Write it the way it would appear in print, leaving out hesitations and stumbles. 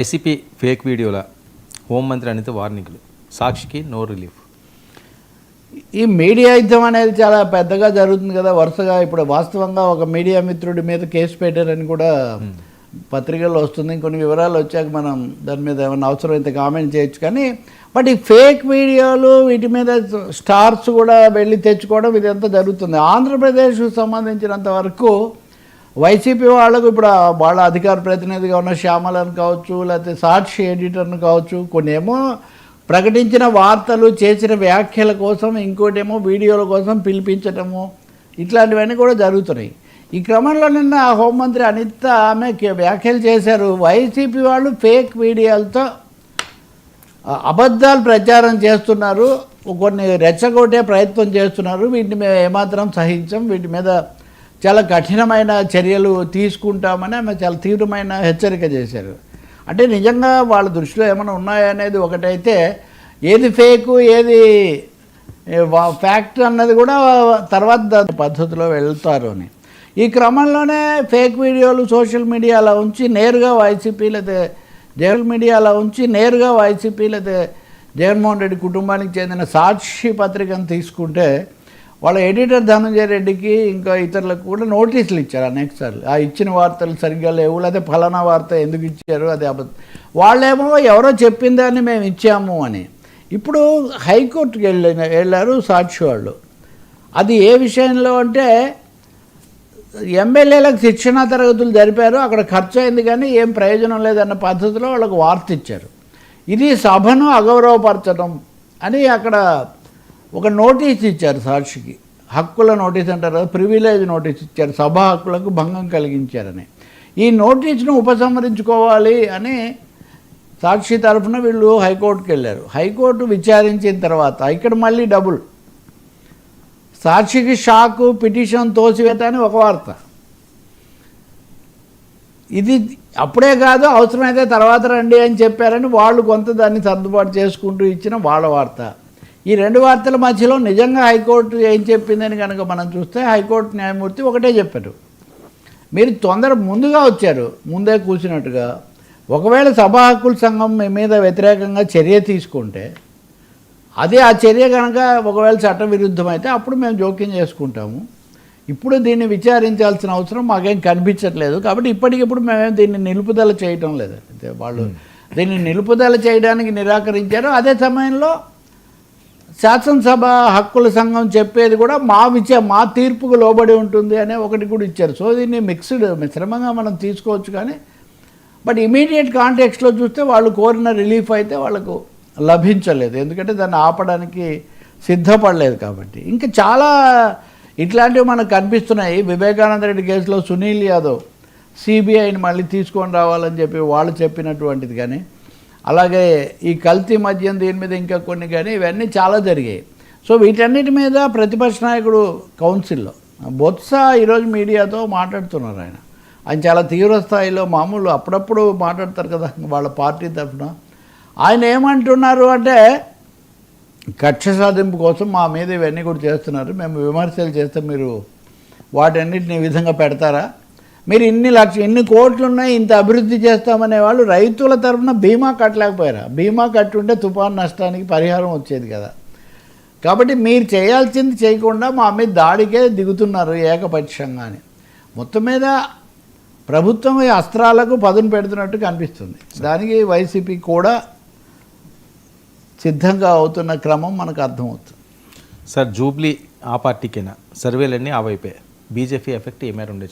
ACP fake వీడియోల హోంమంత్రి అనిత వార్నింగ్లు, సాక్షికి నో రిలీఫ్. ఈ మీడియా యుద్ధం అనేది చాలా పెద్దగా జరుగుతుంది కదా వరుసగా. ఇప్పుడు వాస్తవంగా ఒక మీడియా మిత్రుడి మీద కేసు పెట్టారని కూడా పత్రికల్లో వస్తుంది. ఇంకొన్ని వివరాలు వచ్చాక మనం దాని మీద ఏమైనా అవసరమైతే కామెంట్ చేయొచ్చు. కానీ బట్ ఈ ఫేక్ వీడియోలు వీటి మీద స్టార్స్ కూడా వెళ్ళి తెచ్చుకోవడం ఇదంతా జరుగుతుంది. ఆంధ్రప్రదేశ్కు సంబంధించినంత వరకు వైసీపీ వాళ్ళకు ఇప్పుడు వాళ్ళ అధికార ప్రతినిధిగా ఉన్న శ్యామలను కావచ్చు, లేకపోతే సాక్షి ఎడిటర్ను కావచ్చు, కొన్ని ఏమో ప్రకటించిన వార్తలు చేసిన వ్యాఖ్యల కోసం, ఇంకోటేమో వీడియోల కోసం పిలిపించటము, ఇట్లాంటివన్నీ కూడా జరుగుతున్నాయి. ఈ క్రమంలో నిన్న హోంమంత్రి అనిత ఆమె వ్యాఖ్యలు చేశారు. వైసీపీ వాళ్ళు ఫేక్ వీడియోలతో అబద్ధాలు ప్రచారం చేస్తున్నారు, కొన్ని రెచ్చగొట్టే ప్రయత్నం చేస్తున్నారు, వీటిని మేము ఏమాత్రం సహించం, వీటి మీద చాలా కఠినమైన చర్యలు తీసుకుంటామని ఆమె చాలా తీవ్రమైన హెచ్చరిక చేశారు. అంటే నిజంగా వాళ్ళ దృష్టిలో ఏమైనా ఉన్నాయనేది ఒకటైతే, ఏది ఫేకు ఏది ఫ్యాక్ట్ అన్నది కూడా తర్వాత దాని పద్ధతిలో వెళ్తారు అని. ఈ క్రమంలోనే ఫేక్ వీడియోలు సోషల్ మీడియాలో ఉంచి నేరుగా వైసీపీ లేదా జగన్మోహన్ రెడ్డి కుటుంబానికి చెందిన సాక్షి పత్రికను తీసుకుంటే వాళ్ళ ఎడిటర్ ధనంజయ రెడ్డికి ఇంకా ఇతరులకు కూడా నోటీసులు ఇచ్చారు అనేక సార్లు. ఆ ఇచ్చిన వార్తలు సరిగ్గా లేవు, లేకపోతే ఫలానా వార్త ఎందుకు ఇచ్చారు అది అబద్ధం. వాళ్ళేమో ఎవరో చెప్పిందని మేము ఇచ్చాము అని. ఇప్పుడు హైకోర్టుకి వెళ్ళారు సాక్షి వాళ్ళు. అది ఏ విషయంలో అంటే, ఎమ్మెల్యేలకు శిక్షణా తరగతులు జరిపారు, అక్కడ ఖర్చు అయింది కానీ ఏం ప్రయోజనం లేదన్న పద్ధతిలో వాళ్ళకు వార్త ఇచ్చారు. ఇది సభను అగౌరవపరచడం అని అక్కడ ఒక నోటీస్ ఇచ్చారు సాక్షికి. హక్కుల నోటీస్ అంటారు కదా, ప్రివిలేజ్ నోటీస్ ఇచ్చారు, సభా హక్కులకు భంగం కలిగించారని. ఈ నోటీసును ఉపసంహరించుకోవాలి అని సాక్షి తరఫున వీళ్ళు హైకోర్టుకి వెళ్ళారు. హైకోర్టు విచారించిన తర్వాత ఇక్కడ మళ్ళీ డబుల్ సాక్షికి షాకు, పిటిషన్ తోసివేత అని ఒక వార్త. ఇది అప్పుడే కాదు, అవసరమైతే తర్వాత రండి అని చెప్పారని వాళ్ళు కొంత దాన్ని సర్దుబాటు చేసుకుంటూ ఇచ్చిన వాళ్ళ వార్త. ఈ రెండు వార్తల మధ్యలో నిజంగా హైకోర్టు ఏం చెప్పిందని కనుక మనం చూస్తే, హైకోర్టు న్యాయమూర్తి ఒకటే చెప్పారు, మీరు ముందుగా వచ్చారు, ముందే కూర్చున్నట్టుగా, ఒకవేళ సభా హక్కుల సంఘం మీ మీద వ్యతిరేకంగా చర్య తీసుకుంటే, అదే ఆ చర్య కనుక ఒకవేళ చట్టవిరుద్ధమైతే అప్పుడు మేము జోక్యం చేసుకుంటాము. ఇప్పుడు దీన్ని విచారించాల్సిన అవసరం మాకేం కనిపించట్లేదు, కాబట్టి ఇప్పటికిప్పుడు మేమేం దీన్ని నిలుపుదల చేయటం లేదు. అయితే వాళ్ళు దీన్ని నిలుపుదల చేయడానికి నిరాకరించారు. అదే సమయంలో శాసనసభ హక్కుల సంఘం చెప్పేది కూడా మా తీర్పుకు లోబడి ఉంటుంది అనే ఒకటి కూడా ఇచ్చారు. సో దీన్ని మిశ్రమంగా మనం తీసుకోవచ్చు. కానీ బట్ ఇమీడియట్ కాంటెక్స్ట్లో చూస్తే వాళ్ళు కోరిన రిలీఫ్ అయితే వాళ్ళకు లభించలేదు, ఎందుకంటే దాన్ని ఆపడానికి సిద్ధపడలేదు. కాబట్టి ఇంకా చాలా ఇట్లాంటివి మనకు కనిపిస్తున్నాయి. వివేకానంద రెడ్డి కేసులో సునీల్ యాదవ్ సిబిఐని మళ్ళీ తీసుకొని రావాలని చెప్పి వాళ్ళు చెప్పినటువంటిది, కానీ అలాగే ఈ కల్తీ మద్యం దీని మీద ఇంకా కొన్ని, కానీ ఇవన్నీ చాలా జరిగాయి. సో వీటన్నిటి మీద ప్రతిపక్ష నాయకుడు కౌన్సిల్లో బొత్స ఈరోజు మీడియాతో మాట్లాడుతున్నారు. ఆయన చాలా తీవ్ర స్థాయిలో, మామూలు అప్పుడప్పుడు మాట్లాడతారు కదా వాళ్ళ పార్టీ తరఫున. ఆయన ఏమంటున్నారు అంటే, కక్ష సాధింపు కోసం మా మీద ఇవన్నీ కూడా చేస్తున్నారు, మేము విమర్శలు చేస్తే మీరు వాటన్నిటిని ఈ విధంగా పెడతారా, మీరు ఇన్ని కోట్లు ఉన్నాయి, ఇంత అభివృద్ధి చేస్తామనే వాళ్ళు రైతుల తరఫున బీమా కట్టలేకపోయారా? బీమా కట్టుంటే తుఫాను నష్టానికి పరిహారం వచ్చేది కదా. కాబట్టి మీరు చేయాల్సింది చేయకుండా మా మీద దాడికే దిగుతున్నారు ఏకపక్షంగా అని. మొత్తం మీద ప్రభుత్వం ఈ అస్త్రాలకు పదును పెడుతున్నట్టు కనిపిస్తుంది. దానికి వైసీపీ కూడా సిద్ధంగా అవుతున్న క్రమం మనకు అర్థమవుతుంది. సార్, జూబ్లీ ఆ పార్టీకేనా? సర్వేలన్నీ ఆ వైపే. బీజేపీ ఎఫెక్ట్ ఏమైనా ఉండేది?